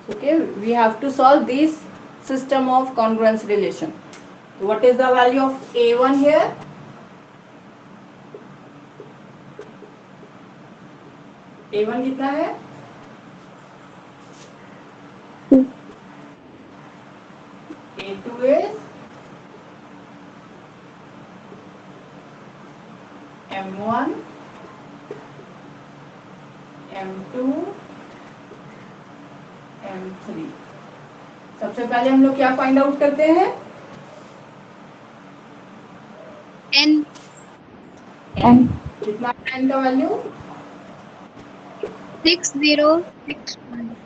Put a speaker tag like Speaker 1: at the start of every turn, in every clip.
Speaker 1: Okay, we have to solve this system of congruence relation. What is the value of A1 here? A1 कितना है? A2 is M1, M2, M3. सबसे पहले हम लोग क्या find out करते हैं?
Speaker 2: N.
Speaker 1: N. कितना N का वैल्यू?
Speaker 2: 6061.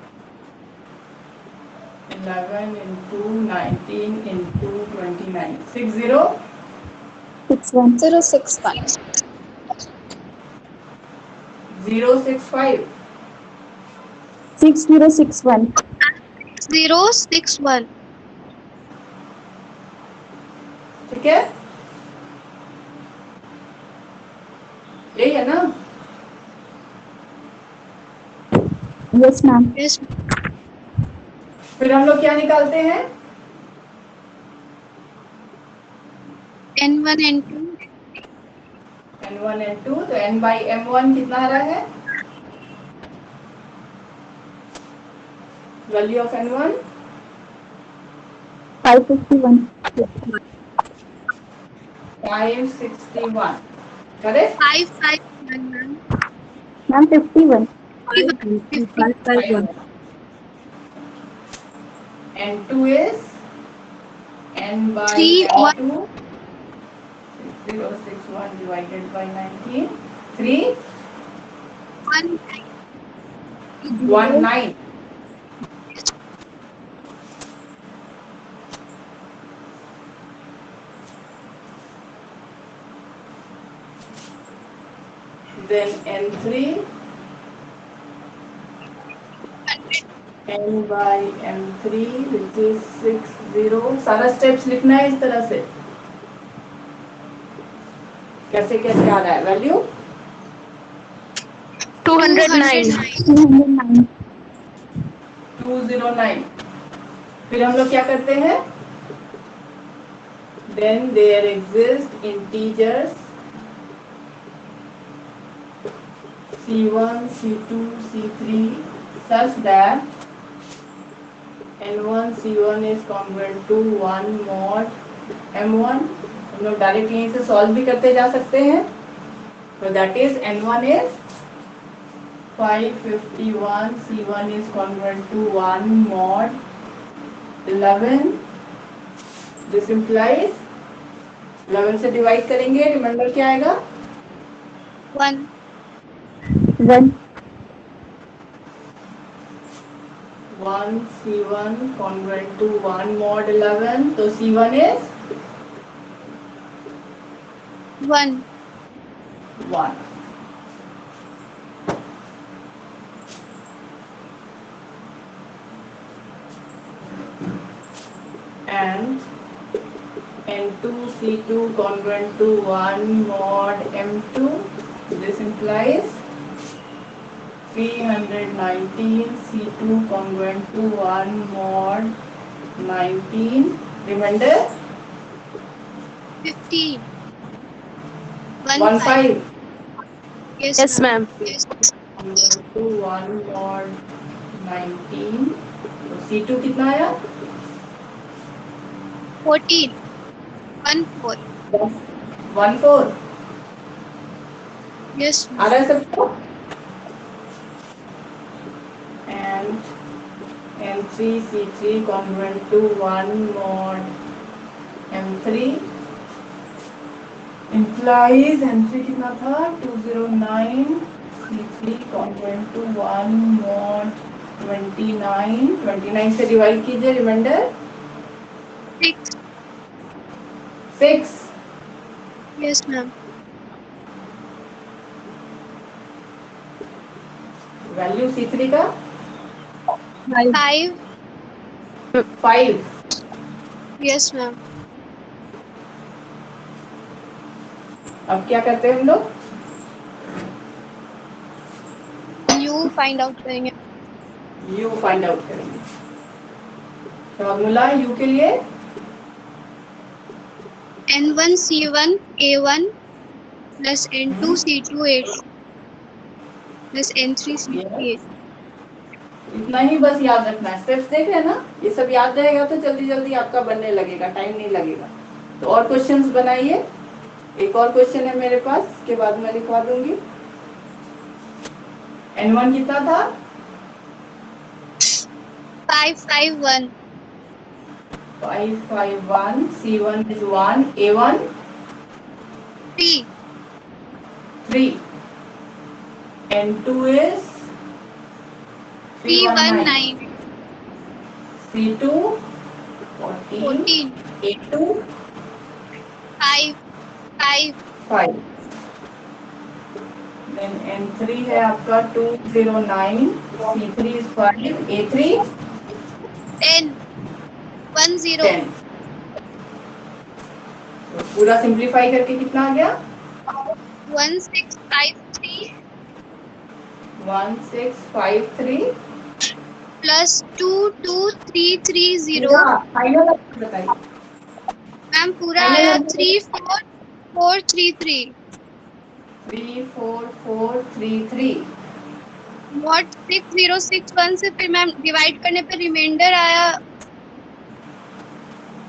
Speaker 1: 11 into 19 into 29. 60?
Speaker 3: 061.
Speaker 1: 065.
Speaker 3: 6061.
Speaker 2: 061.
Speaker 1: ठीक है, यही है ना?
Speaker 3: Yes, ma'am.
Speaker 2: Yes.
Speaker 1: फिर हम लोग क्या निकालते हैं?
Speaker 2: N1, N2.
Speaker 1: N1 N2, तो N by M1 कितना आ रहा है? Value of N1
Speaker 3: 551.
Speaker 1: 561. Correct?
Speaker 2: 551, ma'am.
Speaker 3: Ma'am, 51.
Speaker 2: 51.
Speaker 1: N2 is N by
Speaker 2: 3, 1,
Speaker 1: N2. 6061 divided by 19. 3,
Speaker 2: 1.
Speaker 1: 1, 9. Then N3, N by M3 which is 60. सारा स्टेप्स लिखना है इस तरह से. कैसे कैसे आ रहा है वैल्यू?
Speaker 2: 209.
Speaker 3: 209.
Speaker 1: 209. फिर हम लोग क्या करते हैं? Then there exist integers C1, C2, C3 such that N1 C1 is congruent to 1 mod M1. हम लोग डायरेक्ट यहीं से सॉल्व भी करते जा सकते हैं. So that is N1 is 551, C1 is congruent to 1 mod 11. This implies 11 से डिवाइड करेंगे, रिमाइंडर क्या आएगा?
Speaker 2: 1.
Speaker 3: 1.
Speaker 1: 1 C1 congruent to 1 mod 11. तो C1 is
Speaker 2: 1.
Speaker 1: 1. And N2 C2 congruent to 1 mod M2. This implies 319 C2 congruent to 1 mod 19. Remainder
Speaker 2: 15.
Speaker 1: 1 5.
Speaker 2: Yes, ma'am. Yes.
Speaker 1: Congruent to 1 mod 19. तो C2 कितना आया?
Speaker 2: 14. 1 4.
Speaker 1: 1 4.
Speaker 2: Yes,
Speaker 1: आ
Speaker 2: ma'am.
Speaker 1: रहा है सबको? And N3 C3 congruent to 1 mod M3 implies N3 कितना था? 209. C3 congruent to 1 mod 29. 29 से divide कीजिए, reminder
Speaker 2: 6.
Speaker 1: 6.
Speaker 2: Yes, ma'am.
Speaker 1: Value C3 का
Speaker 2: 5.
Speaker 1: 5.
Speaker 2: Yes, ma'am.
Speaker 1: अब क्या करते हैं हम लोग?
Speaker 2: You find out करेंगे.
Speaker 1: यू फाइंड आउट करेंगे। फॉर्मूला यू के लिए
Speaker 2: N1 C1 A1 plus N2 C2 A2 plus N3 C3 A2.
Speaker 1: इतना ही बस याद रखना है। स्टेप्स देख रहे हैं ना, ये सब याद रहेगा तो जल्दी जल्दी आपका बनने लगेगा, टाइम नहीं लगेगा। तो और क्वेश्चंस बनाइए। एक और क्वेश्चन है मेरे पास, के बाद मैं लिखवा दूंगी। N1 कितना था?
Speaker 2: 551
Speaker 1: 551, C1 is 1, A1
Speaker 2: 3
Speaker 1: 3, N2 is
Speaker 2: 319
Speaker 1: C2 14,
Speaker 2: 14
Speaker 1: A2
Speaker 2: 5 5
Speaker 1: 5, then N3 है आपका 209, C3 is 5, A3
Speaker 2: 10 10
Speaker 1: 10। तो पूरा सिंप्लीफाई करके कितना आ गया?
Speaker 2: 1653
Speaker 1: 1653
Speaker 2: plus 22330.
Speaker 1: पूरा फाइनल बताइए।
Speaker 2: मैम पूरा आया 34433
Speaker 1: 34433
Speaker 2: वॉट 6061 से फिर मैम डिवाइड करने पे रिमाइंडर आया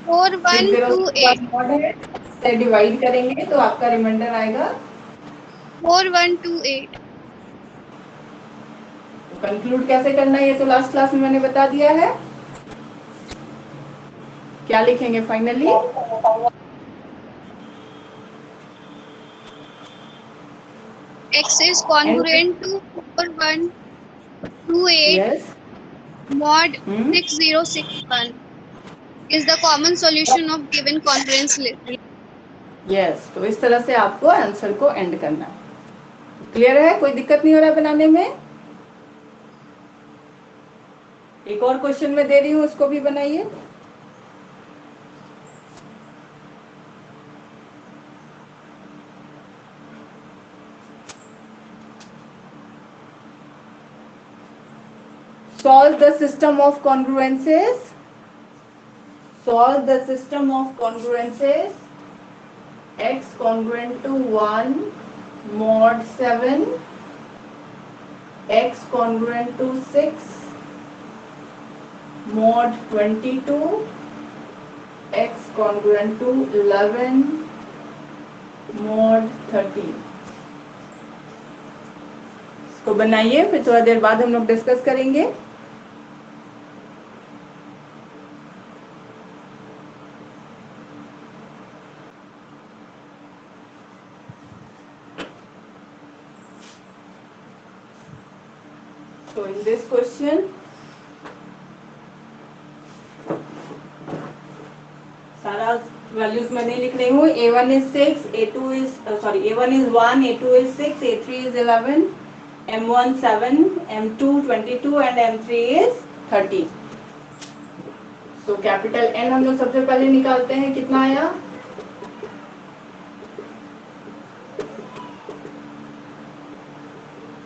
Speaker 2: 4128
Speaker 1: से डिवाइड करेंगे तो आपका रिमाइंडर आएगा
Speaker 2: 4128.
Speaker 1: कंक्लूड कैसे करना है ये तो लास्ट क्लास में मैंने बता दिया है। क्या लिखेंगे finally?
Speaker 2: X is congruent to 4128
Speaker 1: yes
Speaker 2: mod 6061 is the common solution of given congruence list.
Speaker 1: Yes, तो इस तरह से आपको आंसर को एंड करना है। क्लियर है? कोई दिक्कत नहीं हो रहा है बनाने में? एक और क्वेश्चन मैं दे रही हूँ, उसको भी बनाइए। Solve the system of congruences. Solve the system of congruences. X congruent to 1 mod 7, X congruent to 6 mod 22, X congruent to 11 mod 13। इसको बनाइए, फिर थोड़ा देर बाद हम लोग डिस्कस करेंगे। So in this question, सारा वैल्यूज मैं नहीं लिख रही हूँ। A1 is 6, A2 is A1 is 1, A2 is 6, A3 is 11, M1 7, M2 22 and M3 is 30। So capital N हम लोग सबसे पहले निकालते हैं, कितना आया?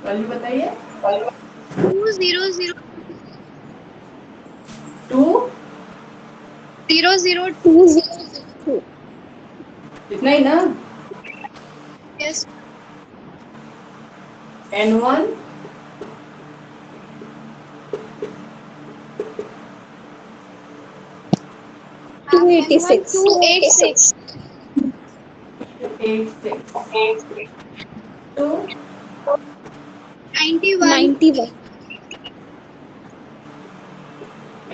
Speaker 1: वैल्यू बताइए।
Speaker 2: 200
Speaker 1: 2
Speaker 2: 002.
Speaker 1: इतना ही ना?
Speaker 2: Yes.
Speaker 1: N1
Speaker 2: 286.
Speaker 1: 86, 2
Speaker 2: 91.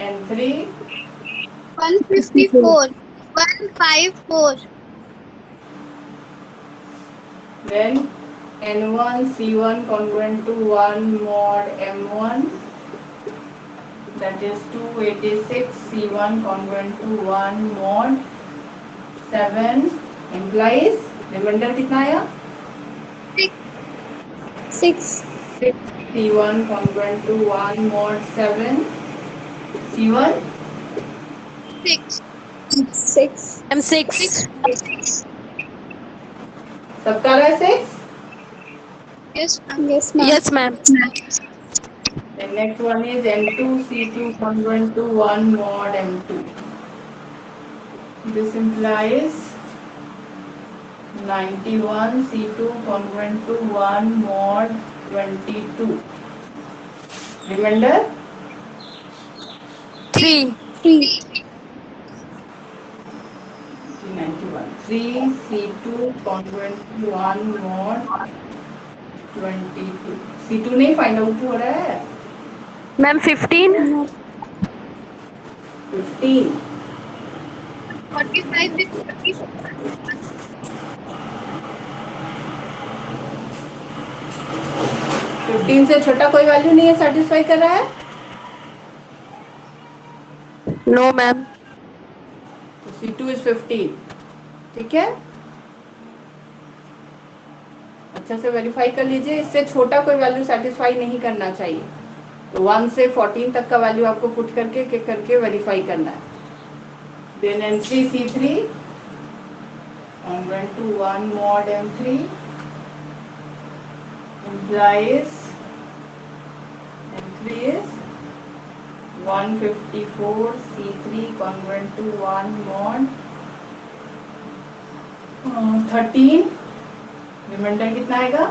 Speaker 1: N3
Speaker 2: 154. 154.
Speaker 1: then N1 C1 congruent to 1 mod M1, that is 286, C1 congruent to 1 mod 7 implies reminder कितना आया?
Speaker 2: 6.
Speaker 1: 6, C1 congruent to 1 mod 7, C1
Speaker 2: 6.
Speaker 4: M6.
Speaker 1: सबका रहा है 6।
Speaker 2: Yes.
Speaker 4: Yes, ma'am.
Speaker 1: And next one is M2 C2 congruent to 1 mod M2. This implies 91 C2 congruent to 1 mod 22. Remainder
Speaker 4: 3.
Speaker 1: 91. 3 C2 congruent to 1 mod 22. C2 नहीं find out हो रहा है.
Speaker 4: Ma'am 15.
Speaker 1: 15.
Speaker 2: 45 with
Speaker 1: 15 से छोटा कोई वैल्यू नहीं है सेटिस्फाई कर रहा है.
Speaker 4: No ma'am.
Speaker 1: C2 is 15. ठीक है, अच्छा से वेरीफाई कर लीजिए. इससे छोटा कोई वैल्यू सेटिस्फाई नहीं करना चाहिए. तो 1 से 14 तक का वैल्यू आपको पुट करके वेरीफाई करना है. Then M3 C3 congruent to 1 mod M3 implies M3 is 154 C3 congruent to 1 mod 13. Reminder कितना आएगा?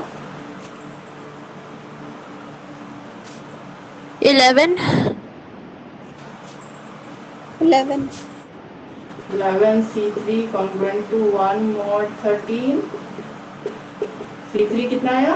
Speaker 4: 11.
Speaker 2: 11.
Speaker 1: 11 C3 congruent to 1 mod 13. C3 कितना आया?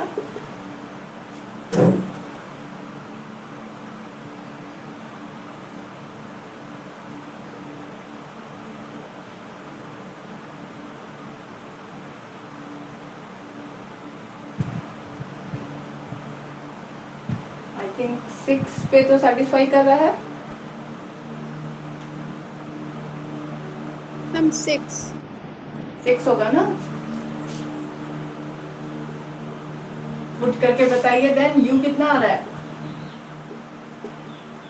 Speaker 1: आई थिंक 6 पे तो सेटिस्फाई कर रहा है.
Speaker 2: From 6.
Speaker 1: 6 होगा ना. पुट करके बताइए. देन U कितना आ रहा है?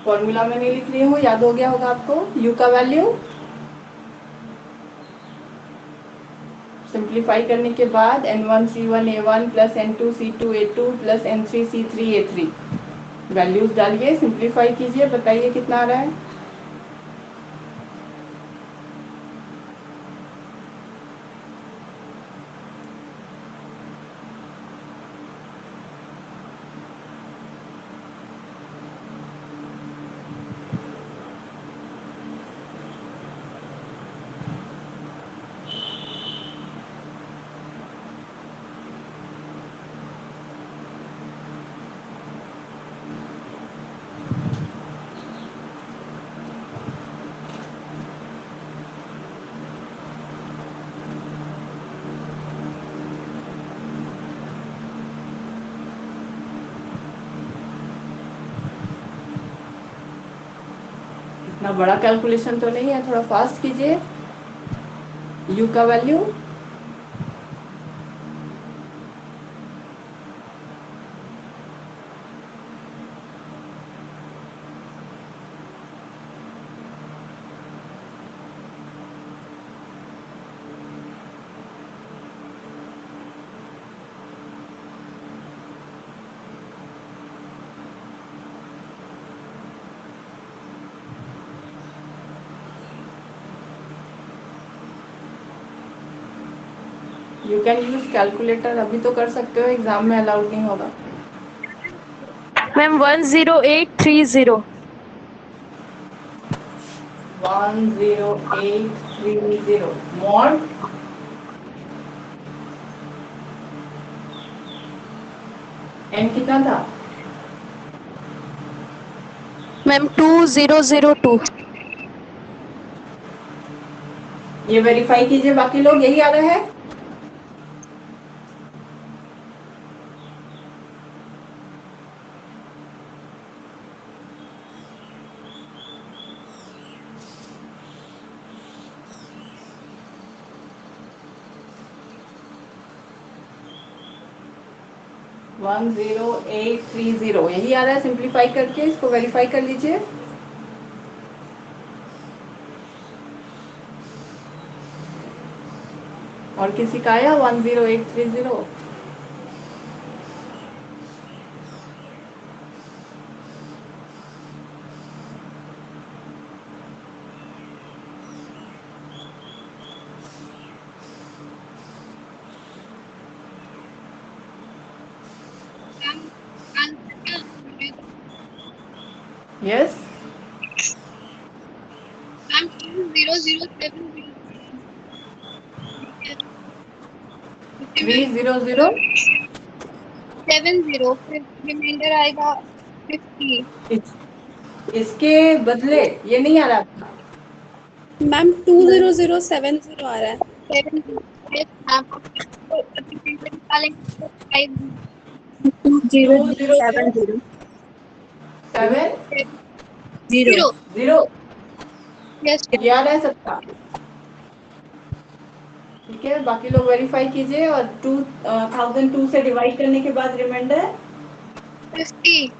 Speaker 1: फॉर्मूला में नहीं लिख रही हूँ, याद हो गया होगा आपको. U का वैल्यू सिंप्लीफाई करने के बाद N1 C1 A1 plus N2 C2 A2 plus N3 C3 A3 values डालिए, सिंप्लीफाई कीजिए, बताइए कितना आ रहा है. इतना बड़ा कैलकुलेशन तो नहीं है, थोड़ा फास्ट कीजिए. U का value 'you can use calculator'. अभी तो कर सकते हो, एग्जाम में अलाउड नहीं होगा.
Speaker 4: मैम 10830.
Speaker 1: 10830 मॉड N कितना था?
Speaker 4: मैम 2002.
Speaker 1: ये वेरीफाई कीजिए. बाकी लोग यही आ रहा है. वन 10830 यही आ रहा है. सिंप्लीफाई करके इसको वेरीफाई कर लीजिए. और किसी का आया 10830? यस
Speaker 2: मैम 20070
Speaker 1: 300
Speaker 2: 70 फिर रिमाइंडर आएगा 50।
Speaker 1: इसके बदले ये नहीं आ रहा था।
Speaker 5: मैम 20070 आ रहा है।
Speaker 2: 70 yes मैम तो रिमाइंडर निकालेंगे तो 5
Speaker 1: 2007
Speaker 2: 0
Speaker 1: 0
Speaker 2: यस
Speaker 1: ये आ रहा है सबका। ठीक है, बाकी लोग वेरीफाई कीजिए। और 2002 से डिवाइड करने के बाद रिमाइंडर
Speaker 2: 50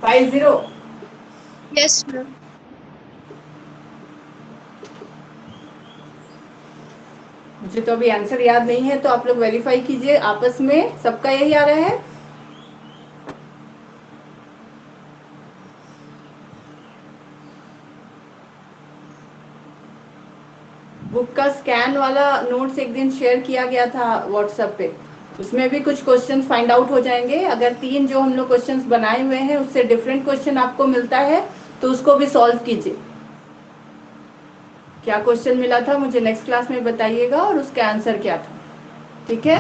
Speaker 1: 50।
Speaker 2: Yes ma'am.
Speaker 1: मुझे तो अभी आंसर याद नहीं है, तो आप लोग वेरीफाई कीजिए आपस में, सबका यही आ रहा है। बुक का स्कैन वाला नोट्स एक दिन शेयर किया गया था व्हाट्सएप पे, उसमें भी कुछ क्वेश्चंस फाइंड आउट हो जाएंगे। अगर 3 जो हम लोग क्वेश्चंस बनाए हुए हैं उससे डिफरेंट क्वेश्चन आपको मिलता है तो उसको भी सॉल्व कीजिए। क्या क्वेश्चन मिला था मुझे नेक्स्ट क्लास में बताइएगा और उसका आंसर क्या था। ठीक है।